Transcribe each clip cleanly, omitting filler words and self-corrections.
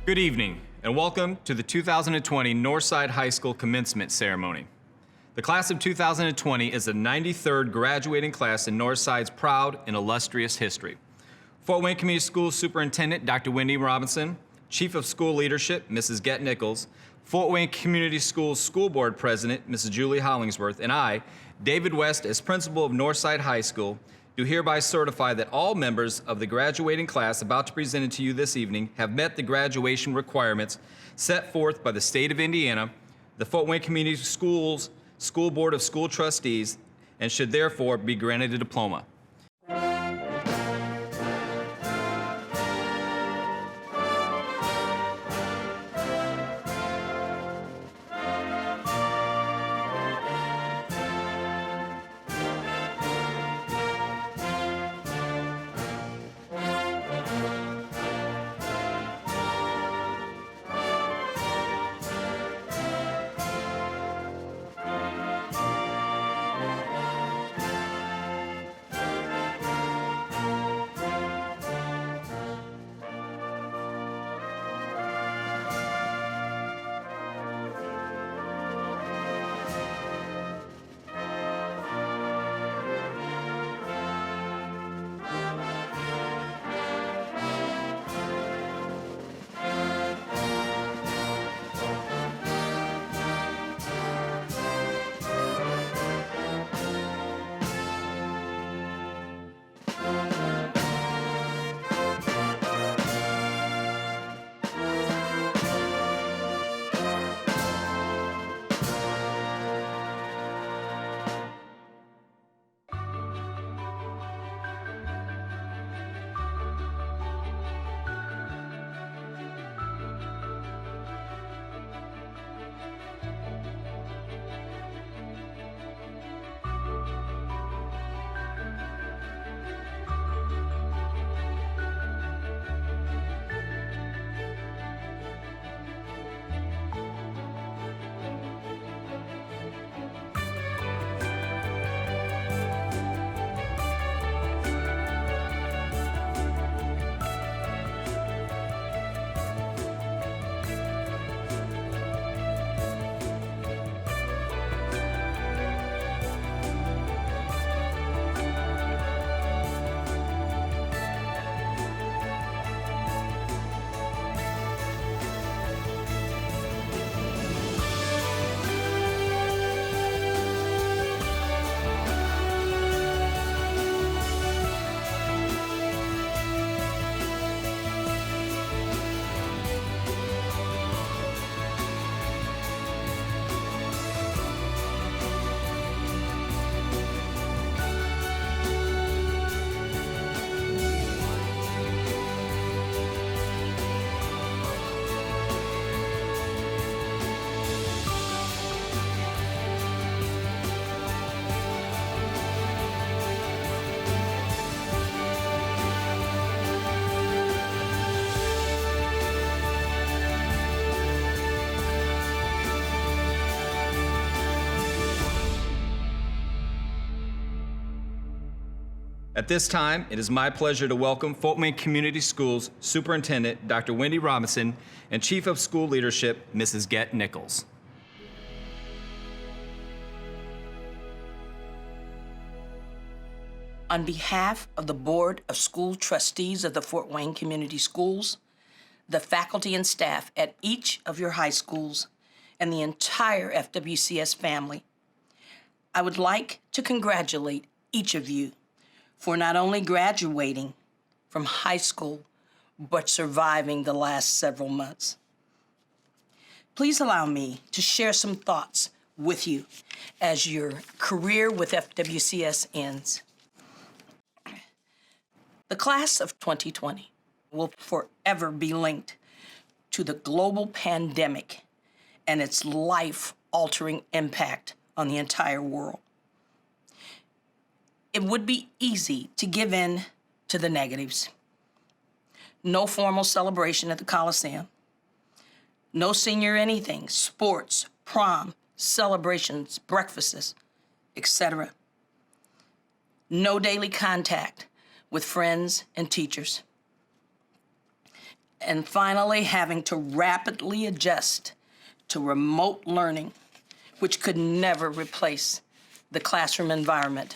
Good evening, and welcome to the 2020 Northside High School Commencement Ceremony. The class of 2020 is the 93rd graduating class in Northside's proud and illustrious history. Fort Wayne Community Schools Superintendent Dr. Wendy Robinson, Chief of School Leadership Mrs. Gett Nichols, Fort Wayne Community Schools School Board President Mrs. Julie Hollingsworth, and I, David West, as Principal of Northside High School, do hereby certify that all members of the graduating class about to be presented to you this evening have met the graduation requirements set forth by the state of Indiana, the Fort Wayne Community Schools School Board of School Trustees, and should therefore be granted a diploma. At this time, it is my pleasure to welcome Fort Wayne Community Schools Superintendent Dr. Wendy Robinson and Chief of School Leadership Mrs. Gett Nichols. On behalf of the Board of School Trustees of the Fort Wayne Community Schools, the faculty and staff at each of your high schools, and the entire FWCS family, I would like to congratulate each of you for not only graduating from high school, but surviving the last several months. Please allow me to share some thoughts with you as your career with FWCS ends. The class of 2020 will forever be linked to the global pandemic and its life-altering impact on the entire world. It would be easy to give in to the negatives. No formal celebration at the Coliseum. No senior anything, sports, prom, celebrations, breakfasts, etc. No daily contact with friends and teachers. and finally having to rapidly adjust to remote learning, which could never replace the classroom environment.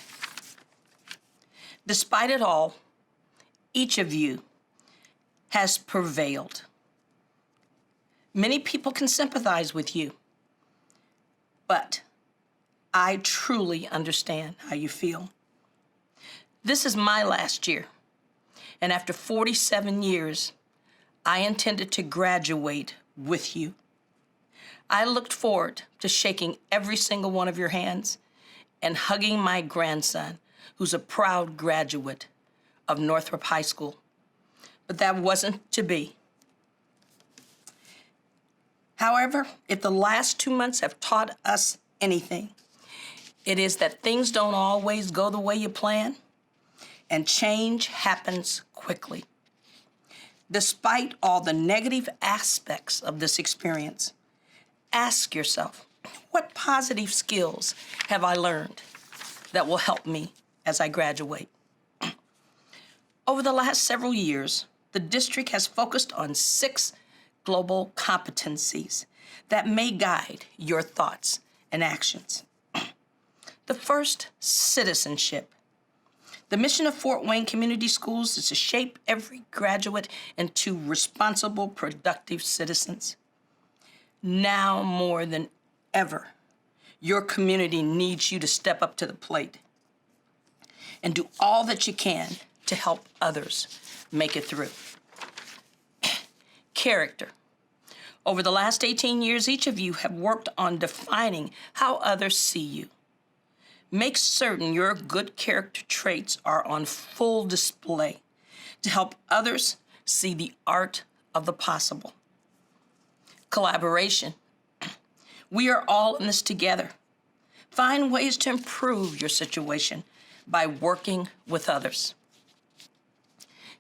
Despite it all, each of you has prevailed. Many people can sympathize with you, but I truly understand how you feel. This is my last year, and after 47 years, I intended to graduate with you. I looked forward to shaking every single one of your hands and hugging my grandson, who's a proud graduate of Northrop High School. But that wasn't to be. However, if the last 2 months have taught us anything, it is that things don't always go the way you plan, and change happens quickly. Despite all the negative aspects of this experience, ask yourself, what positive skills have I learned that will help me as I graduate? Over the last several years, the district has focused on 6 global competencies that may guide your thoughts and actions. The first, citizenship. The mission of Fort Wayne Community Schools is to shape every graduate into responsible, productive citizens. Now more than ever, your community needs you to step up to the plate and do all that you can to help others make it through. Character. Over the last 18 years, each of you have worked on defining how others see you. Make certain your good character traits are on full display to help others see the art of the possible. Collaboration. We are all in this together. Find ways to improve your situation by working with others.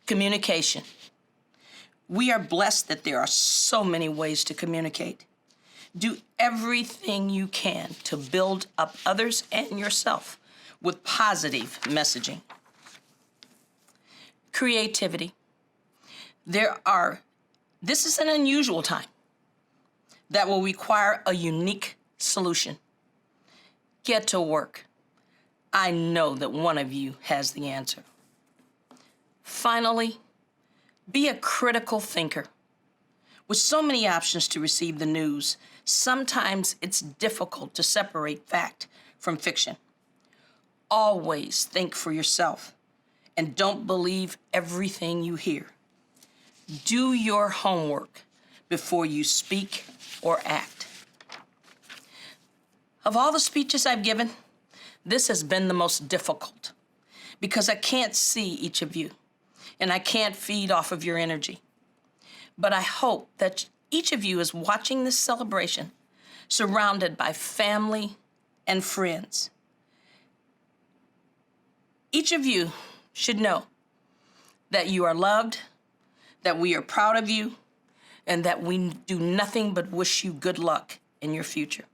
Communication. We are blessed that there are so many ways to communicate. Do everything you can to build up others and yourself with positive messaging. Creativity. This is an unusual time that will require a unique solution. Get to work. I know that one of you has the answer. Finally, be a critical thinker. With so many options to receive the news, sometimes it's difficult to separate fact from fiction. Always think for yourself and don't believe everything you hear. Do your homework before you speak or act. Of all the speeches I've given, this has been the most difficult because I can't see each of you and I can't feed off of your energy. But I hope that each of you is watching this celebration surrounded by family and friends. Each of you should know that you are loved, that we are proud of you, and that we do nothing but wish you good luck in your future.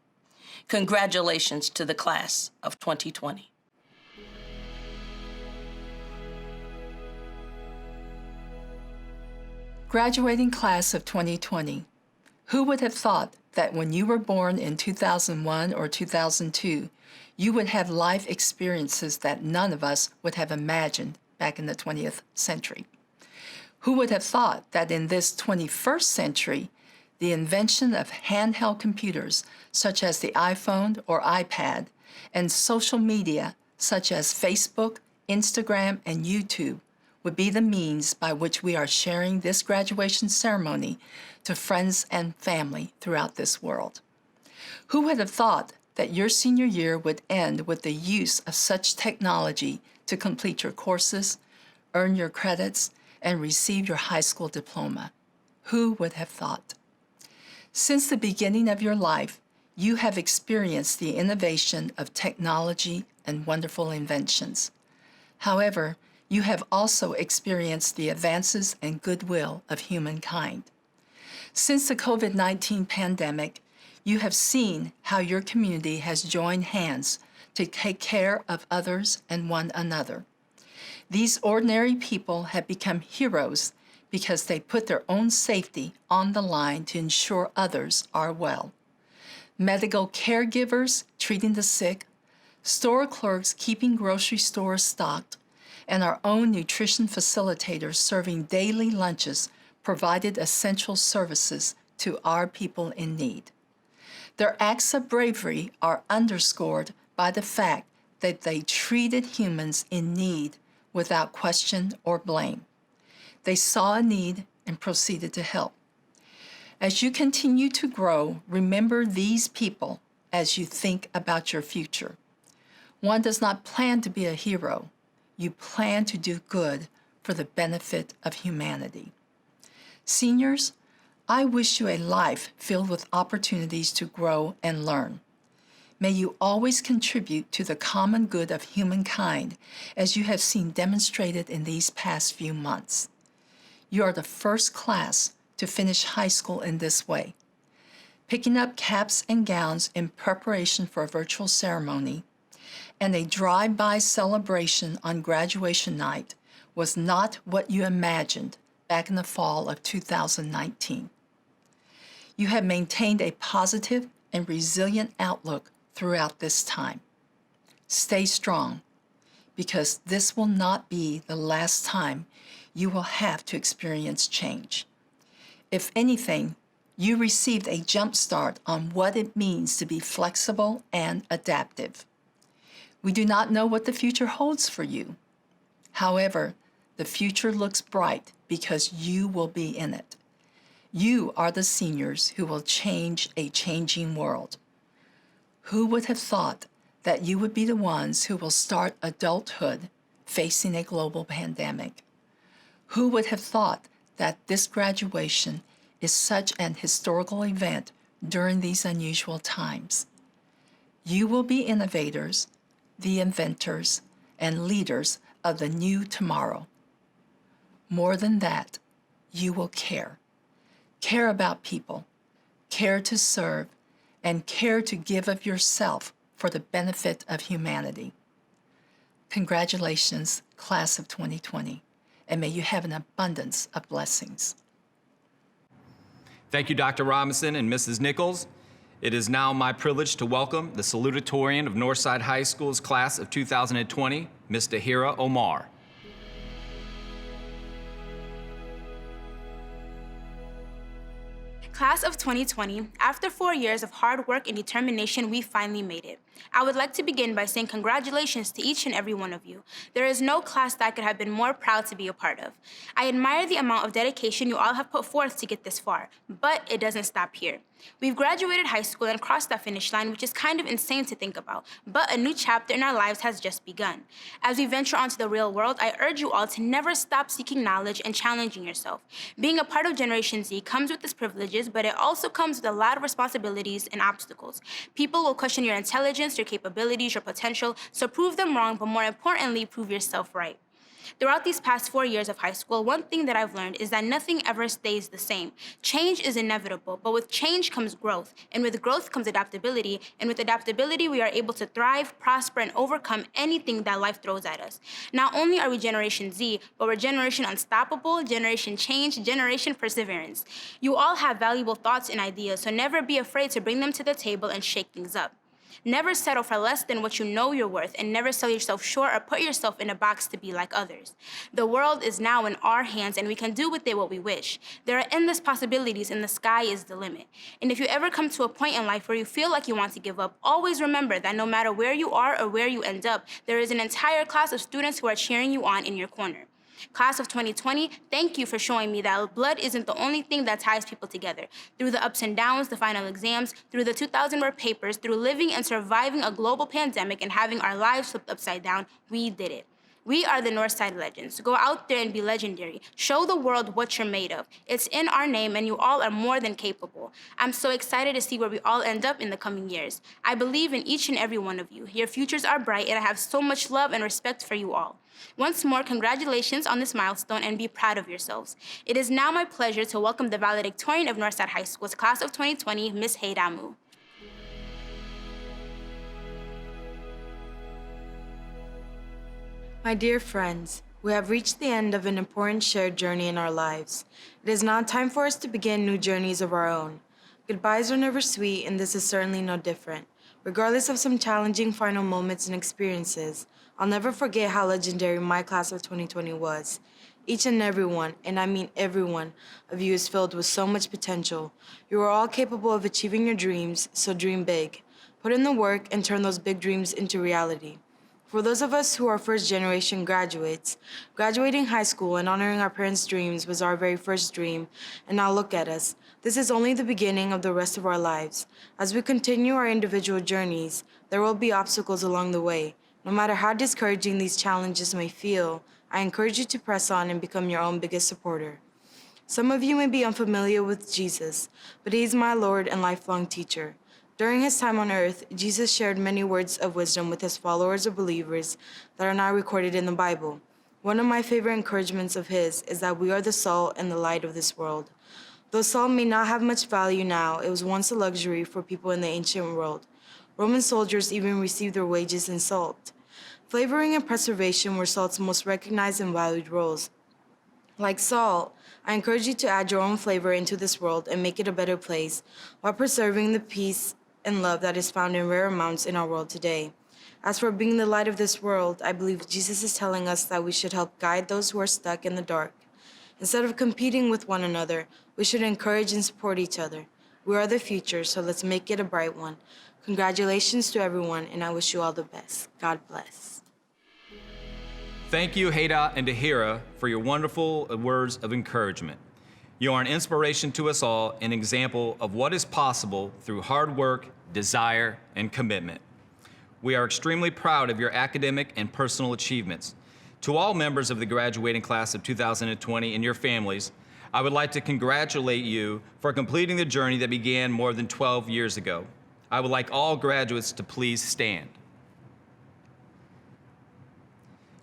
Congratulations to the class of 2020. Graduating class of 2020. Who would have thought that when you were born in 2001 or 2002, you would have life experiences that none of us would have imagined back in the 20th century? Who would have thought that in this 21st century, the invention of handheld computers such as the iPhone or iPad and social media such as Facebook, Instagram, and YouTube would be the means by which we are sharing this graduation ceremony to friends and family throughout this world? Who would have thought that your senior year would end with the use of such technology to complete your courses, earn your credits, and receive your high school diploma? Who would have thought? Since the beginning of your life, you have experienced the innovation of technology and wonderful inventions. However, you have also experienced the advances and goodwill of humankind. Since the COVID-19 pandemic, you have seen how your community has joined hands to take care of others and one another. These ordinary people have become heroes because they put their own safety on the line to ensure others are well. Medical caregivers treating the sick, store clerks keeping grocery stores stocked, and our own nutrition facilitators serving daily lunches provided essential services to our people in need. Their acts of bravery are underscored by the fact that they treated humans in need without question or blame. They saw a need and proceeded to help. As you continue to grow, remember these people as you think about your future. One does not plan to be a hero. You plan to do good for the benefit of humanity. Seniors, I wish you a life filled with opportunities to grow and learn. May you always contribute to the common good of humankind, as you have seen demonstrated in these past few months. You are the first class to finish high school in this way. Picking up caps and gowns in preparation for a virtual ceremony and a drive-by celebration on graduation night was not what you imagined back in the fall of 2019. You have maintained a positive and resilient outlook throughout this time. Stay strong, because this will not be the last time you will have to experience change. If anything, you received a jump start on what it means to be flexible and adaptive. We do not know what the future holds for you. However, the future looks bright because you will be in it. You are the seniors who will change a changing world. Who would have thought that you would be the ones who will start adulthood facing a global pandemic? Who would have thought that this graduation is such an historical event during these unusual times? You will be innovators, the inventors, and leaders of the new tomorrow. More than that, you will care. Care about people, care to serve, and care to give of yourself for the benefit of humanity. Congratulations, Class of 2020, and may you have an abundance of blessings. Thank you, Dr. Robinson and Mrs. Nichols. It is now my privilege to welcome the Salutatorian of Northside High School's Class of 2020, Ms. Tahira Omar. Class of 2020, after 4 years of hard work and determination, we finally made it. I would like to begin by saying congratulations to each and every one of you. There is no class that I could have been more proud to be a part of. I admire the amount of dedication you all have put forth to get this far, but it doesn't stop here. We've graduated high school and crossed that finish line, which is kind of insane to think about, but a new chapter in our lives has just begun. As we venture onto the real world, I urge you all to never stop seeking knowledge and challenging yourself. Being a part of Generation Z comes with its privileges, but it also comes with a lot of responsibilities and obstacles. People will question your intelligence, your capabilities, your potential, so prove them wrong, but more importantly, prove yourself right. Throughout these past 4 years of high school, one thing that I've learned is that nothing ever stays the same. Change is inevitable, but with change comes growth, and with growth comes adaptability, and with adaptability, we are able to thrive, prosper, and overcome anything that life throws at us. Not only are we Generation Z, but we're Generation Unstoppable, Generation Change, Generation Perseverance. You all have valuable thoughts and ideas, so never be afraid to bring them to the table and shake things up. Never settle for less than what you know you're worth, and never sell yourself short or put yourself in a box to be like others. The world is now in our hands, and we can do with it what we wish. There are endless possibilities, and the sky is the limit. And if you ever come to a point in life where you feel like you want to give up, always remember that no matter where you are or where you end up, there is an entire class of students who are cheering you on in your corner. Class of 2020, thank you for showing me that blood isn't the only thing that ties people together. Through the ups and downs, the final exams, through the 2,000-word papers, through living and surviving a global pandemic and having our lives flipped upside down, we did it. We are the Northside Legends. Go out there and be legendary. Show the world what you're made of. It's in our name, and you all are more than capable. I'm so excited to see where we all end up in the coming years. I believe in each and every one of you. Your futures are bright, and I have so much love and respect for you all. Once more, congratulations on this milestone, and be proud of yourselves. It is now my pleasure to welcome the Valedictorian of Northside High School's Class of 2020, Ms. Heidamu. My dear friends, We have reached the end of an important shared journey in our lives. It is now time for us to begin new journeys of our own. Goodbyes are never sweet, and this is certainly no different. Regardless of some challenging final moments and experiences, I'll never forget how legendary my class of 2020 was. Each and every one, and I mean every one, of you is filled with so much potential. You are all capable of achieving your dreams, so dream big. Put in the work and turn those big dreams into reality. For those of us who are first-generation graduates, graduating high school and honoring our parents' dreams was our very first dream, and now look at us. This is only the beginning of the rest of our lives. As we continue our individual journeys, there will be obstacles along the way. No matter how discouraging these challenges may feel, I encourage you to press on and become your own biggest supporter. Some of you may be unfamiliar with Jesus, but he is my Lord and lifelong teacher. During his time on earth, Jesus shared many words of wisdom with his followers or believers that are now recorded in the Bible. One of my favorite encouragements of his is that we are the salt and the light of this world. Though salt may not have much value now, it was once a luxury for people in the ancient world. Roman soldiers even received their wages in salt. Flavoring and preservation were salt's most recognized and valued roles. Like salt, I encourage you to add your own flavor into this world and make it a better place while preserving the peace and love that is found in rare amounts in our world today. As for being the light of this world, I believe Jesus is telling us that we should help guide those who are stuck in the dark. Instead of competing with one another, we should encourage and support each other. We are the future, so let's make it a bright one. Congratulations to everyone, and I wish you all the best. God bless. Thank you, Heda and Dahira, for your wonderful words of encouragement. You are an inspiration to us all, an example of what is possible through hard work, desire, and commitment. We are extremely proud of your academic and personal achievements. To all members of the graduating class of 2020 and your families, I would like to congratulate you for completing the journey that began more than 12 years ago. I would like all graduates to please stand.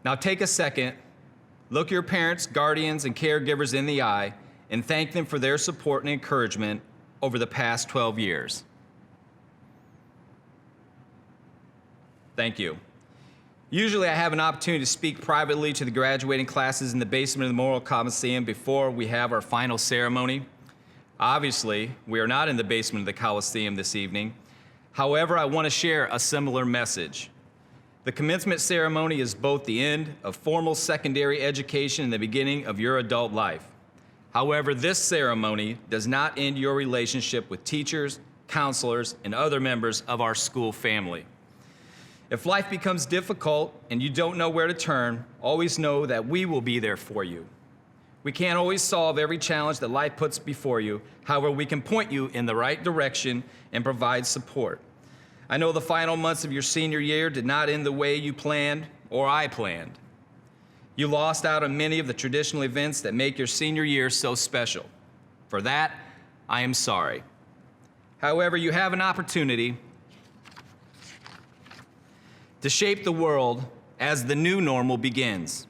Now take a second, look your parents, guardians, and caregivers in the eye, and thank them for their support and encouragement over the past 12 years. Thank you. Usually I have an opportunity to speak privately to the graduating classes in the basement of the Memorial Coliseum before we have our final ceremony. Obviously, we are not in the basement of the Coliseum this evening. However, I want to share a similar message. The commencement ceremony is both the end of formal secondary education and the beginning of your adult life. However, this ceremony does not end your relationship with teachers, counselors, and other members of our school family. If life becomes difficult and you don't know where to turn, always know that we will be there for you. We can't always solve every challenge that life puts before you. However, we can point you in the right direction and provide support. I know the final months of your senior year did not end the way you planned or I planned. You lost out on many of the traditional events that make your senior year so special. For that, I am sorry. However, you have an opportunity to shape the world as the new normal begins.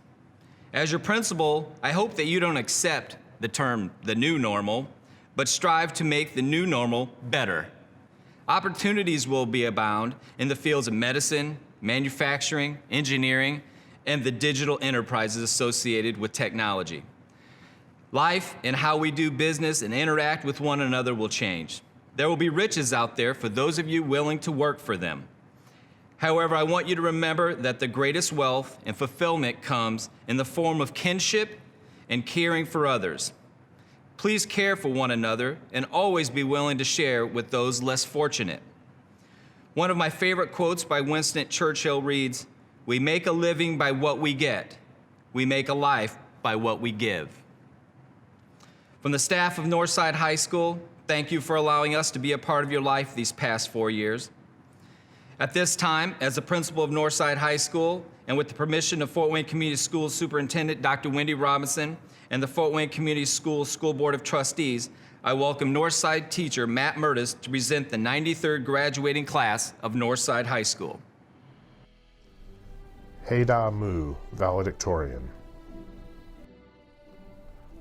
As your principal, I hope that you don't accept the term the new normal, but strive to make the new normal better. Opportunities will be abound in the fields of medicine, manufacturing, engineering, and the digital enterprises associated with technology. Life and how we do business and interact with one another will change. There will be riches out there for those of you willing to work for them. However, I want you to remember that the greatest wealth and fulfillment comes in the form of kinship and caring for others. Please care for one another and always be willing to share with those less fortunate. One of my favorite quotes by Winston Churchill reads, "We make a living by what we get. We make a life by what we give." From the staff of Northside High School, thank you for allowing us to be a part of your life these past 4 years. At this time, as the principal of Northside High School, and with the permission of Fort Wayne Community Schools Superintendent Dr. Wendy Robinson and the Fort Wayne Community Schools School Board of Trustees, I welcome Northside teacher Matt Murtis to present the 93rd graduating class of Northside High School. Heda Mu, Valedictorian.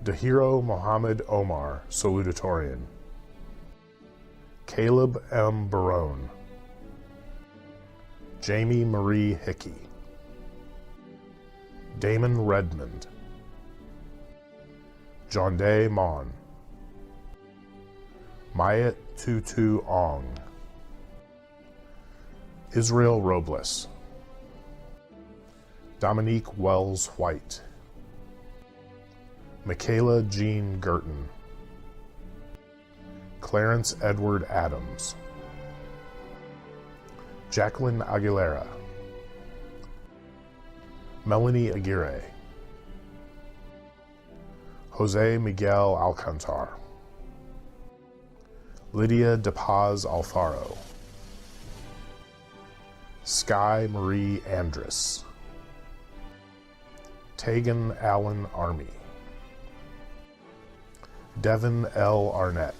Dahiro Mohammed Omar, Salutatorian. Caleb M. Barone. Jamie Marie Hickey. Damon Redmond, John Day Mon, Mayat Tutu Ong, Israel Robles, Dominique Wells White, Michaela Jean Girton, Clarence Edward Adams, Jacqueline Aguilera, Melanie Aguirre, Jose Miguel Alcantar, Lydia De Paz Alfaro, Sky Marie Andrus, Tegan Allen Army, Devin L. Arnett,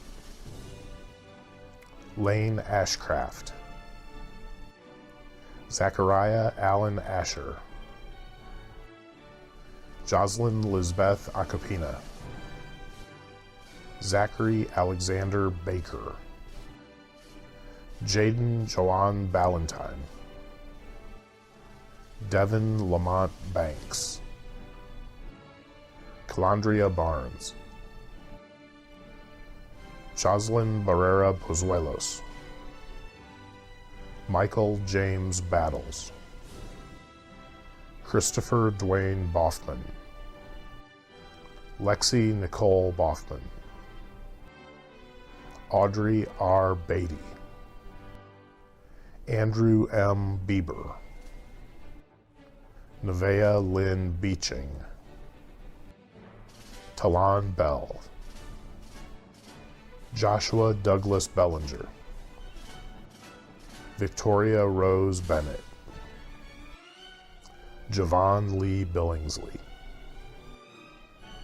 Lane Ashcraft, Zachariah Allen Asher, Jocelyn Lisbeth Acapina, Zachary Alexander Baker, Jaden Joanne Ballantyne, Devin Lamont Banks, Calandria Barnes, Jocelyn Barrera Pozuelos, Michael James Battles, Christopher Dwayne Boffman, Lexi Nicole Boffman, Audrey R. Beatty, Andrew M. Bieber, Nevaeh Lynn Beeching, Talon Bell, Joshua Douglas Bellinger, Victoria Rose Bennett, Javon Lee Billingsley,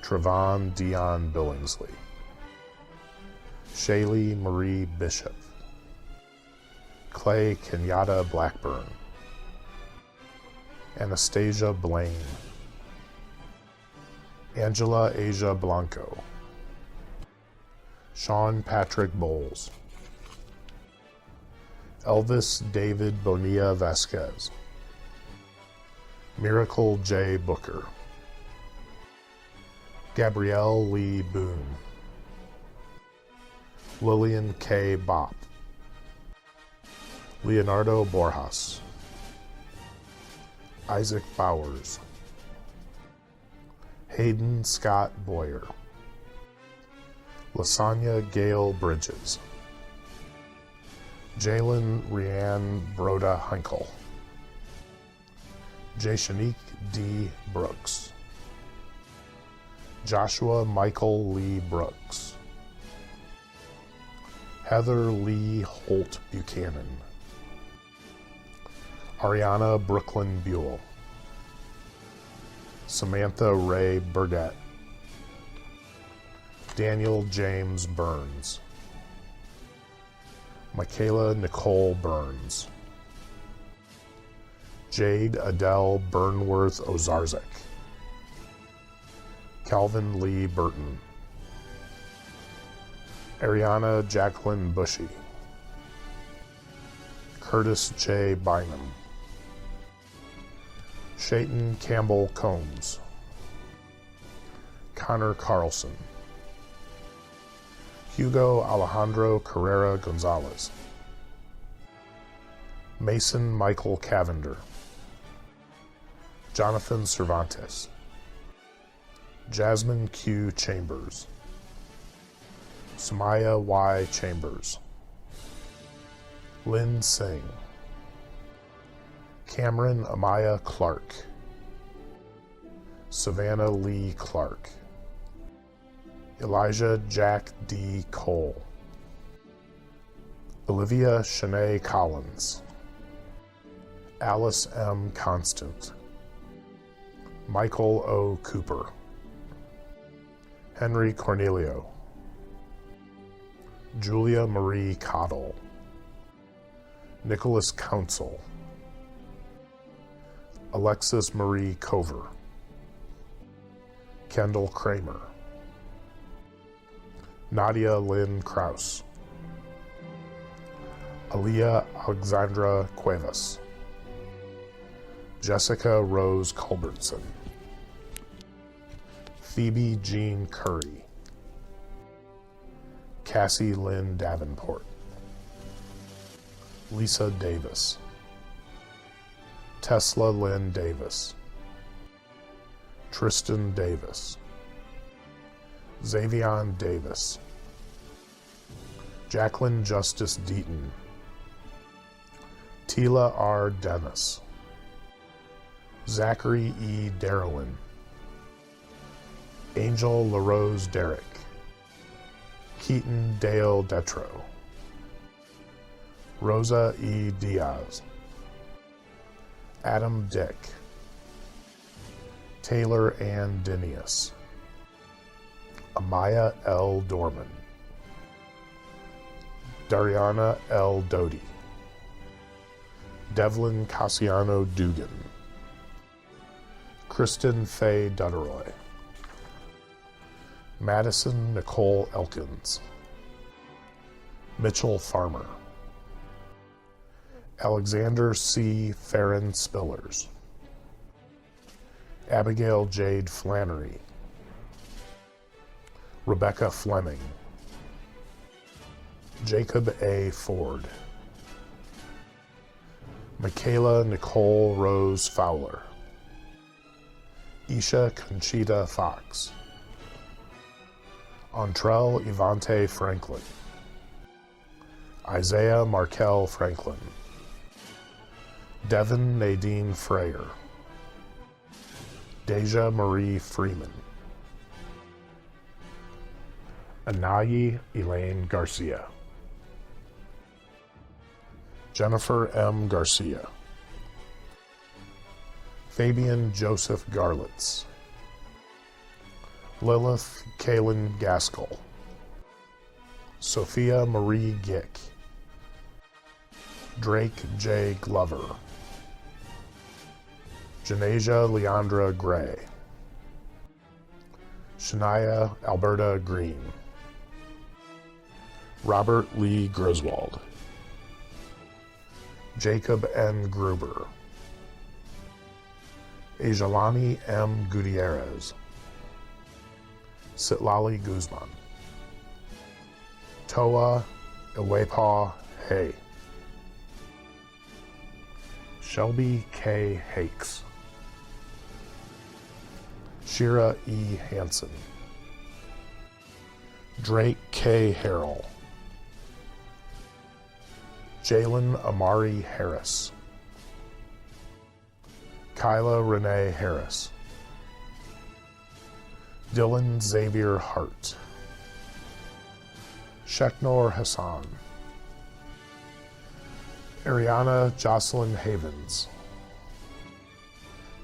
Trevon Dion Billingsley, Shaylee Marie Bishop, Clay Kenyatta Blackburn, Anastasia Blaine, Angela Asia Blanco, Sean Patrick Bowles, Elvis David Bonilla Vasquez, Miracle J. Booker, Gabrielle Lee Boone, Lillian K. Bopp, Leonardo Borjas, Isaac Bowers, Hayden Scott Boyer, Lasagna Gale Bridges, Jalen Rianne Broda Hinkle, Jashanique D. Brooks, Joshua Michael Lee Brooks, Heather Lee Holt Buchanan, Ariana Brooklyn Buell, Samantha Ray Burdett, Daniel James Burns, Michaela Nicole Burns, Jade Adele Burnworth Ozarzik, Calvin Lee Burton, Ariana Jacqueline Bushy, Curtis J. Bynum, Shayton Campbell Combs, Connor Carlson, Hugo Alejandro Carrera Gonzalez, Mason Michael Cavender, Jonathan Cervantes, Jasmine Q. Chambers, Samaya Y. Chambers, Lynn Singh, Cameron Amaya Clark, Savannah Lee Clark, Elijah Jack D. Cole, Olivia Shanae Collins, Alice M. Constant, Michael O. Cooper, Henry Cornelio, Julia Marie Cottle, Nicholas Council, Alexis Marie Cover, Kendall Kramer, Nadia Lynn Kraus, Aaliyah Alexandra Cuevas, Jessica Rose Culbertson, Phoebe Jean Curry, Cassie Lynn Davenport, Lisa Davis, Tesla Lynn Davis, Tristan Davis, Xavion Davis, Jacqueline Justice Deaton, Tila R. Dennis, Zachary E. Darrowin, Angel LaRose Derrick, Keaton Dale Detro, Rosa E. Diaz, Adam Dick, Taylor Ann Dinius, Amaya L. Dorman, Dariana L. Doty, Devlin Cassiano Dugan, Kristen Faye Dutteroy, Madison Nicole Elkins, Mitchell Farmer, Alexander C. Farron Spillers, Abigail Jade Flannery, Rebecca Fleming, Jacob A. Ford, Michaela Nicole Rose Fowler, Isha Conchita Fox, Antrell Ivante Franklin, Isaiah Markel Franklin, Devin Nadine Freyer, Deja Marie Freeman, Anayi Elaine Garcia, Jennifer M. Garcia, Fabian Joseph Garlitz, Lilith Kaylin Gaskell, Sophia Marie Gick, Drake J. Glover, Janasia Leandra Gray, Shania Alberta Green, Robert Lee Griswold, Jacob N. Gruber, Ajalani M. Gutierrez, Sitlali Guzman, Toa Iwepa Hay, Shelby K. Hakes, Shira E. Hansen, Drake K. Harrell, Jalen Amari Harris, Kyla Renee Harris, Dylan Xavier Hart, Sheknor Hassan, Ariana Jocelyn Havens,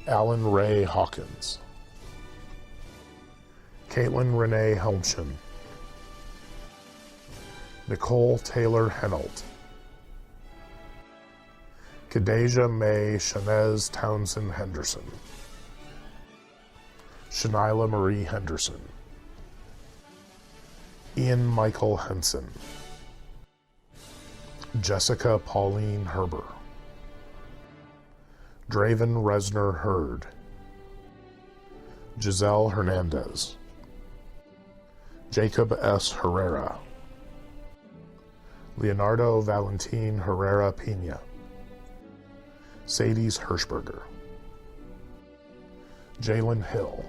Alan Ray Hawkins, Caitlin Renee Helmchen, Nicole Taylor Henold, Kadeja May Shanez Townsend Henderson, Shanila Marie Henderson, Ian Michael Henson, Jessica Pauline Herber, Draven Resner Hurd, Giselle Hernandez, Jacob S. Herrera, Leonardo Valentin Herrera Pena, Sadie's Hirschberger, Jalen Hill,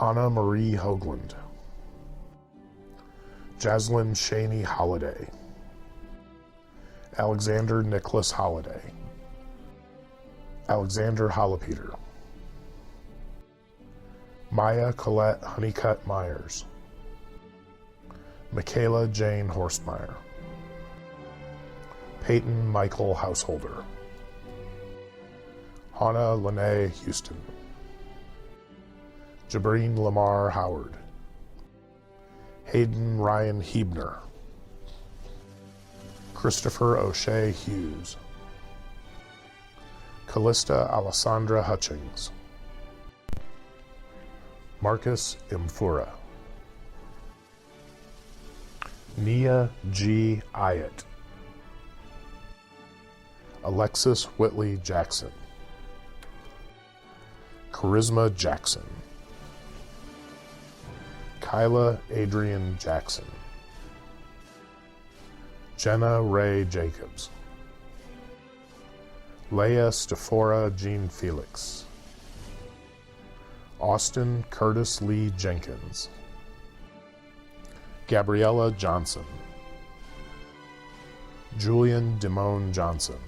Anna Marie Hoagland, Jaslyn Shaney Holiday, Alexander Nicholas Holiday, Alexander Holopeter, Maya Colette Honeycutt Myers, Michaela Jane Horstmeyer, Peyton Michael Householder, Hannah Lene Houston, Jabreen Lamar Howard, Hayden Ryan Hebner, Christopher O'Shea Hughes, Callista Alessandra Hutchings, Marcus Imfura, Nia G. Iott, Alexis Whitley Jackson, Charisma Jackson. Kyla Adrian Jackson. Jenna Ray Jacobs. Leia Stephora Jean Felix. Austin Curtis Lee Jenkins. Gabriella Johnson. Julian Dimone Johnson.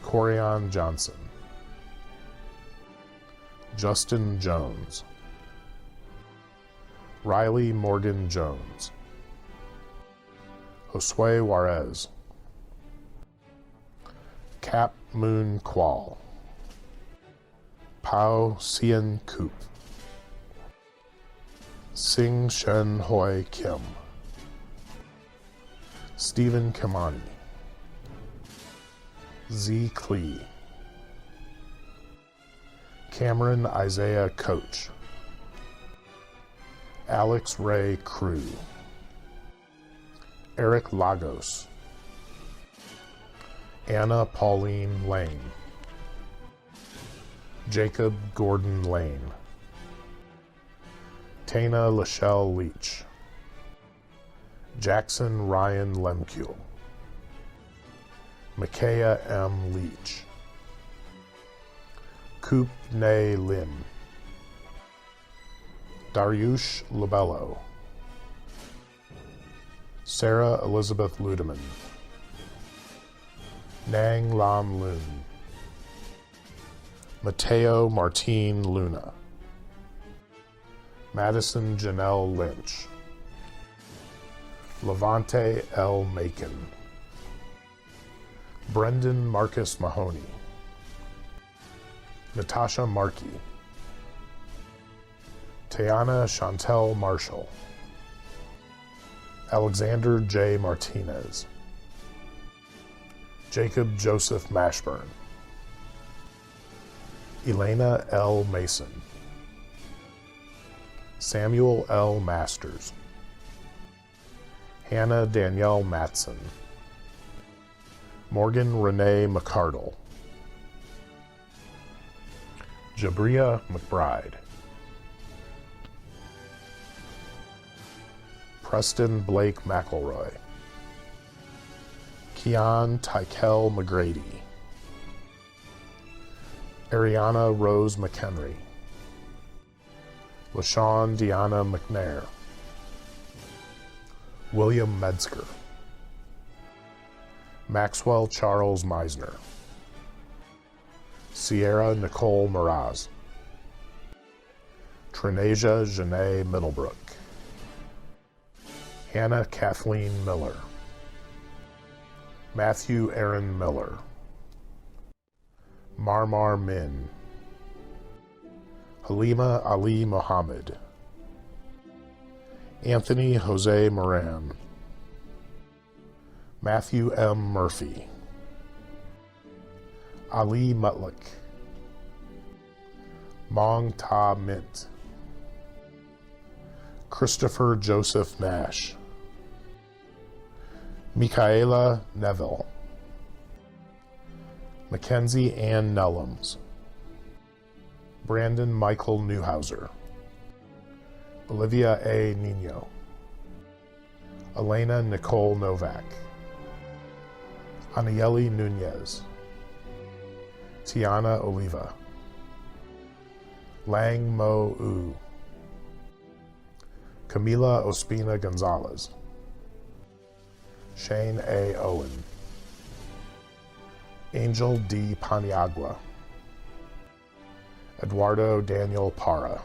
Corian Johnson. Justin Jones. Riley Morgan Jones. Josue Juarez. Cap Moon Qual. Pao Sien Koop. Sing Shen Hoi Kim. Stephen Kamani. Z. Klee. Cameron Isaiah Coach. Alex Ray Crew. Eric Lagos. Anna Pauline Lane. Jacob Gordon Lane. Tana Lachelle Leach. Jackson Ryan Lemkule. Micaiah M. Leach. Coop Ne Lim. Dariush Labello. Sarah Elizabeth Ludeman. Nang Lam Loon. Mateo Martine Luna. Madison Janelle Lynch. Levante L. Macon. Brendan Marcus Mahoney. Natasha Markey. Tayana Chantel Marshall. Alexander J. Martinez. Jacob Joseph Mashburn. Elena L. Mason. Samuel L. Masters. Hannah Danielle Matson. Morgan Renee McCardle. Jabria McBride. Preston Blake McElroy. Keon Tykel McGrady. Ariana Rose McHenry. LaShawn Deanna McNair. William Metzger. Maxwell Charles Meisner. Sierra Nicole Miraz. Trinasia Janae Middlebrook. Hannah Kathleen Miller. Matthew Aaron Miller. Marmar Min. Halima Ali Mohammed. Anthony Jose Moran. Matthew M. Murphy. Ali Mutlick. Mong Ta Mint. Christopher Joseph Nash. Michaela Neville. Mackenzie Ann Nellums. Brandon Michael Newhouser. Olivia A. Nino. Elena Nicole Novak. Anieli Nunez. Tiana Oliva. Lang Mo U. Camila Ospina Gonzalez. Shane A. Owen. Angel D. Paniagua. Eduardo Daniel Parra.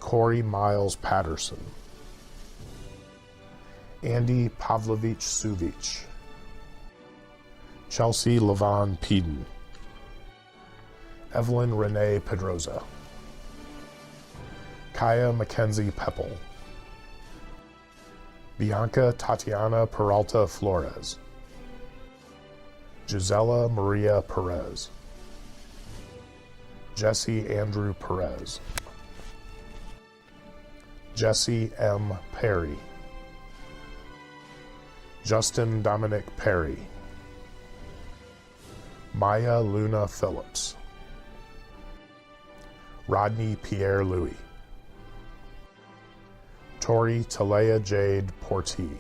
Corey Miles Patterson. Andy Pavlovich Suvich. Chelsea Levon Peden. Evelyn Renee Pedroza. Kaya Mackenzie Pepple. Bianca Tatiana Peralta Flores. Gisela Maria Perez. Jesse Andrew Perez. Jesse M. Perry. Justin Dominic Perry. Maya Luna Phillips. Rodney Pierre Louis. Tori Talea Jade Portee.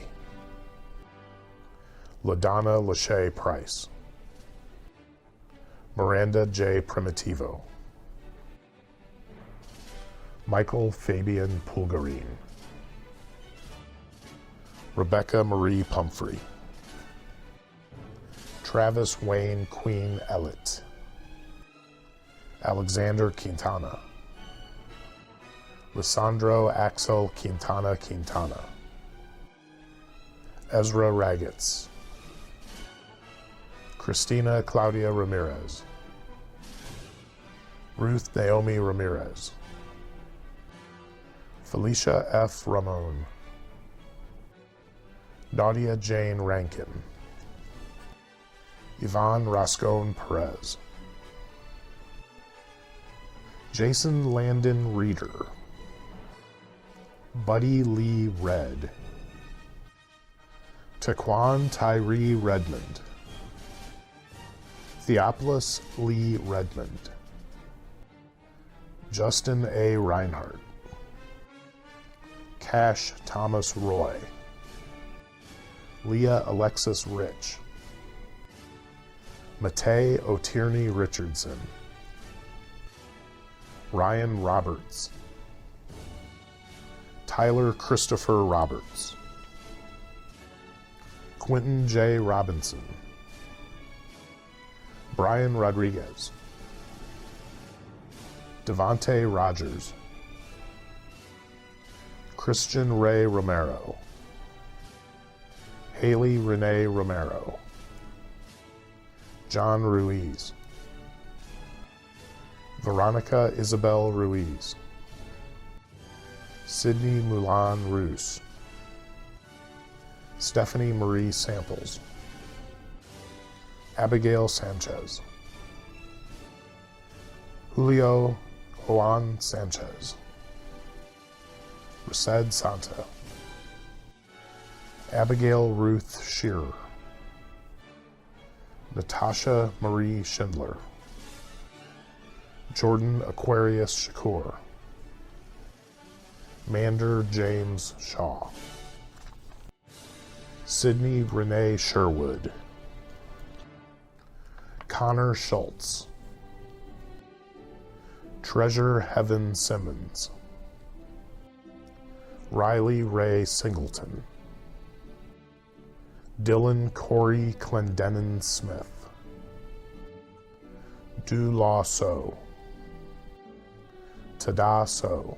LaDonna Lachey Price. Miranda J. Primitivo. Michael Fabian Pulgarine. Rebecca Marie Pumphrey. Travis Wayne Queen Ellett. Alexander Quintana. Lissandro Axel Quintana. Ezra Ragetz. Christina Claudia Ramirez. Ruth Naomi Ramirez. Felicia F. Ramon. Nadia Jane Rankin. Yvonne Rascon Perez. Jason Landon Reeder. Buddy Lee Red. Taquan Tyree Redmond. Theophilus Lee Redmond. Justin A. Reinhardt. Cash Thomas Roy. Leah Alexis Rich. Matei O'Tierney Richardson. Ryan Roberts. Tyler Christopher Roberts. Quentin J. Robinson. Brian Rodriguez. Devontae Rogers. Christian Ray Romero. Haley Renee Romero. John Ruiz. Veronica Isabel Ruiz. Sydney Mulan Roos. Stephanie Marie Samples. Abigail Sanchez. Julio Juan Sanchez. Rased Santa. Abigail Ruth Shearer. Natasha Marie Schindler. Jordan Aquarius Shakur. Mander James Shaw. Sydney Renee Sherwood. Connor Schultz. Treasure Heaven Simmons. Riley Ray Singleton. Dylan Corey Clendenin Smith. Du Law So. Tada So.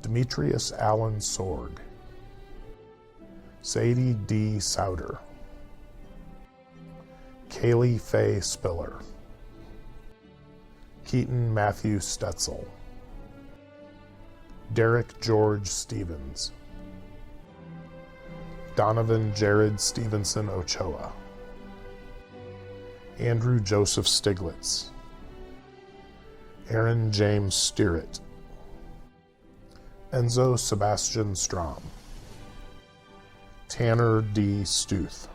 Demetrius Allen Sorg. Sadie D. Souter. Kaylee Faye Spiller. Keaton Matthew Stetzel. Derek George Stevens. Donovan Jared Stevenson Ochoa. Andrew Joseph Stiglitz. Aaron James Steeritt. Enzo Sebastian Strom. Tanner D. Stuth.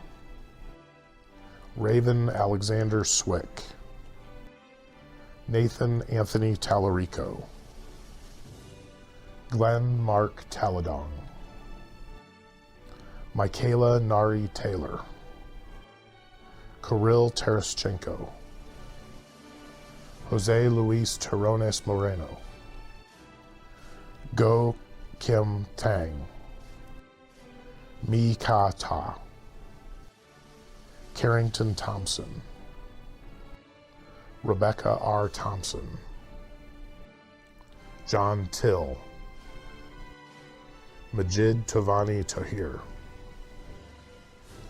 Raven Alexander Swick. Nathan Anthony Tallarico. Glenn Mark Taladong. Michaela Nari Taylor. Kirill Taraschenko. Jose Luis Terrones Moreno. Go Kim Tang. Mi Ka Ta. Carrington Thompson. Rebecca R. Thompson. John Till. Majid Tovani Tahir.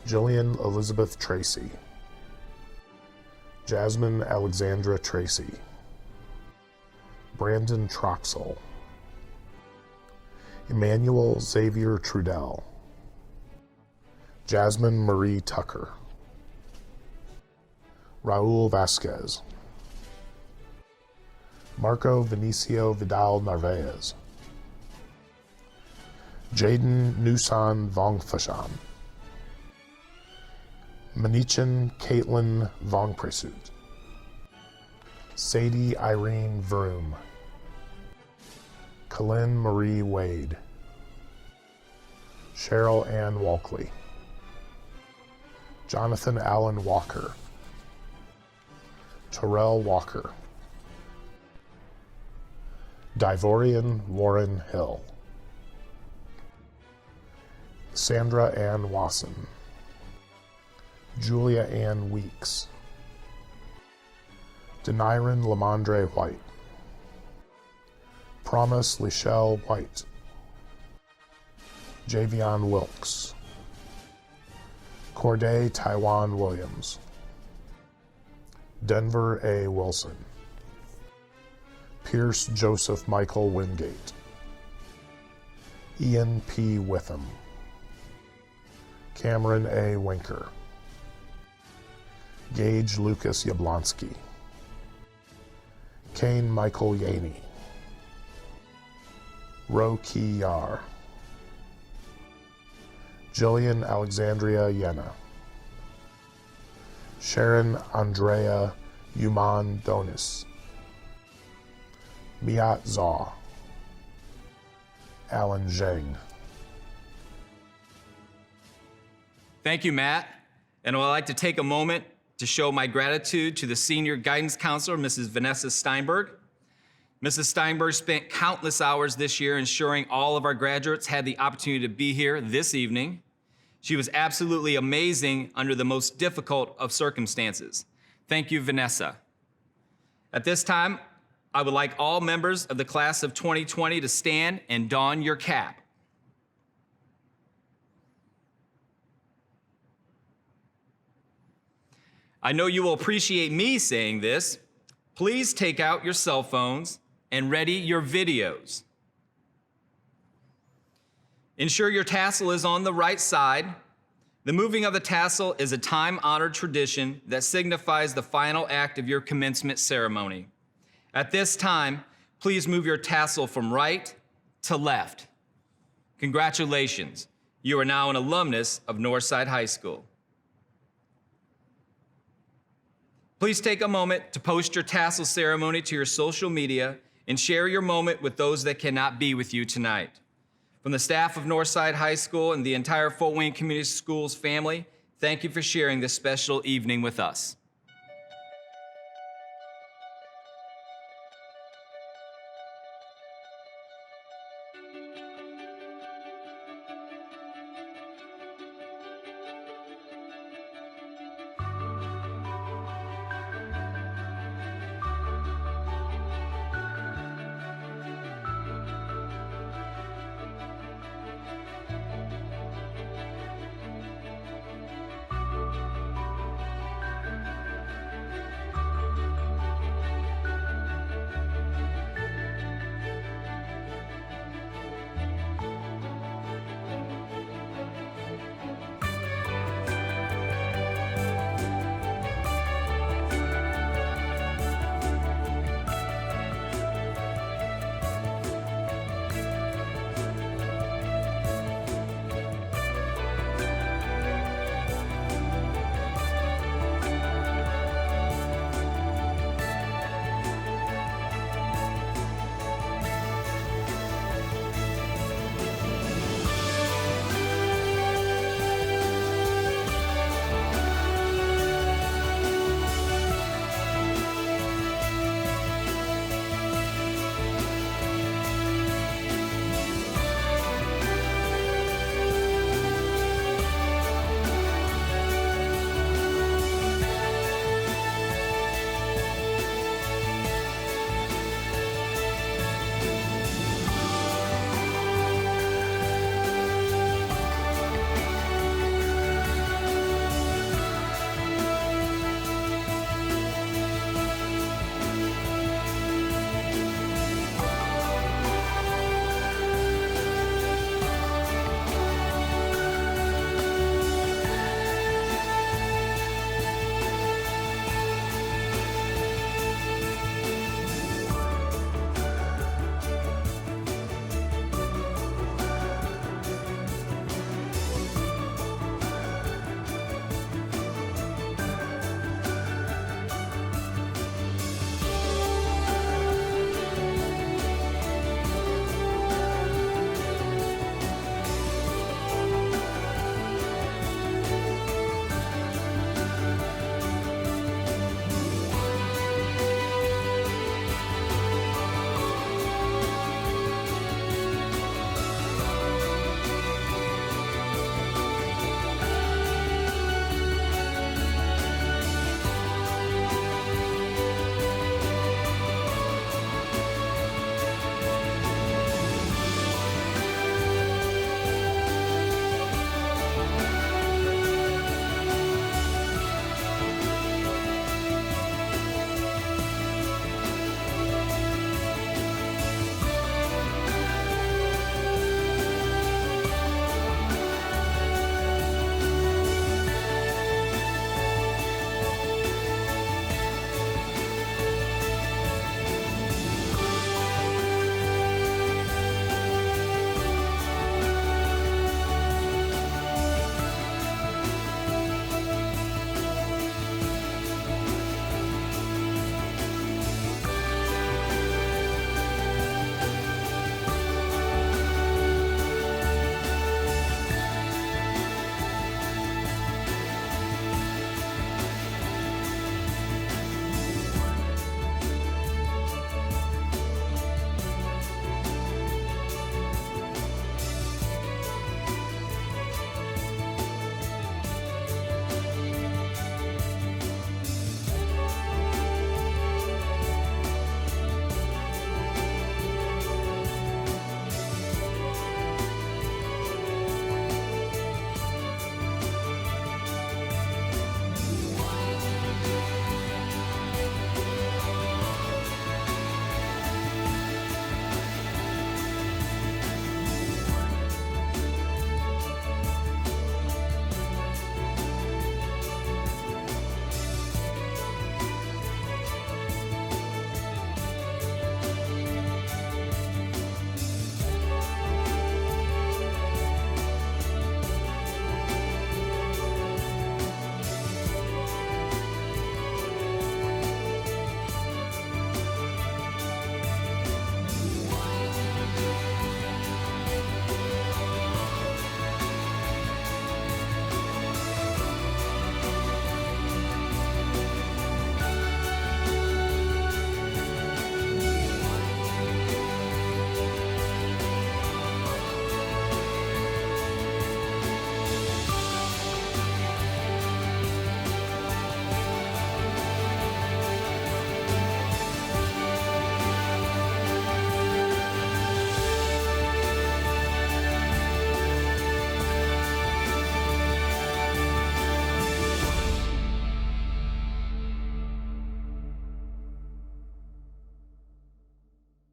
Jillian Elizabeth Tracy. Jasmine Alexandra Tracy. Brandon Troxel. Emmanuel Xavier Trudell. Jasmine Marie Tucker. Raul Vasquez. Marco Vinicio Vidal Narvaez. Jaden Nusan Vongfashan. Manichin Caitlin Vongpresut, Sadie Irene Vroom, Colin Marie Wade, Cheryl Ann Walkley, Jonathan Allen Walker, Terrell Walker, Divorian Warren Hill, Sandra Ann Wasson, Julia Ann Weeks, Deniran Lamondre White, Promise Lichelle White, Javion Wilkes, Corday Taiwan Williams, Denver A. Wilson, Pierce Joseph Michael Wingate, Ian P. Witham, Cameron A. Winker, Gage Lucas Yablonsky, Kane Michael Yaney, Ro Ki Yar, Jillian Alexandria Yena, Sharon Andrea Yuman Donis, Miat Zaw, Alan Zheng. Thank you, Matt. And I'd like to take a moment to show my gratitude to the Senior Guidance Counselor, Mrs. Vanessa Steinberg. Mrs. Steinberg spent countless hours this year ensuring all of our graduates had the opportunity to be here this evening. She was absolutely amazing under the most difficult of circumstances. Thank you, Vanessa. At this time, I would like all members of the class of 2020 to stand and don your cap. I know you will appreciate me saying this. Please take out your cell phones and ready your videos. Ensure your tassel is on the right side. The moving of the tassel is a time-honored tradition that signifies the final act of your commencement ceremony. At this time, please move your tassel from right to left. Congratulations, you are now an alumnus of Northside High School. Please take a moment to post your tassel ceremony to your social media and share your moment with those that cannot be with you tonight. From the staff of Northside High School and the entire Fort Wayne Community Schools family, thank you for sharing this special evening with us.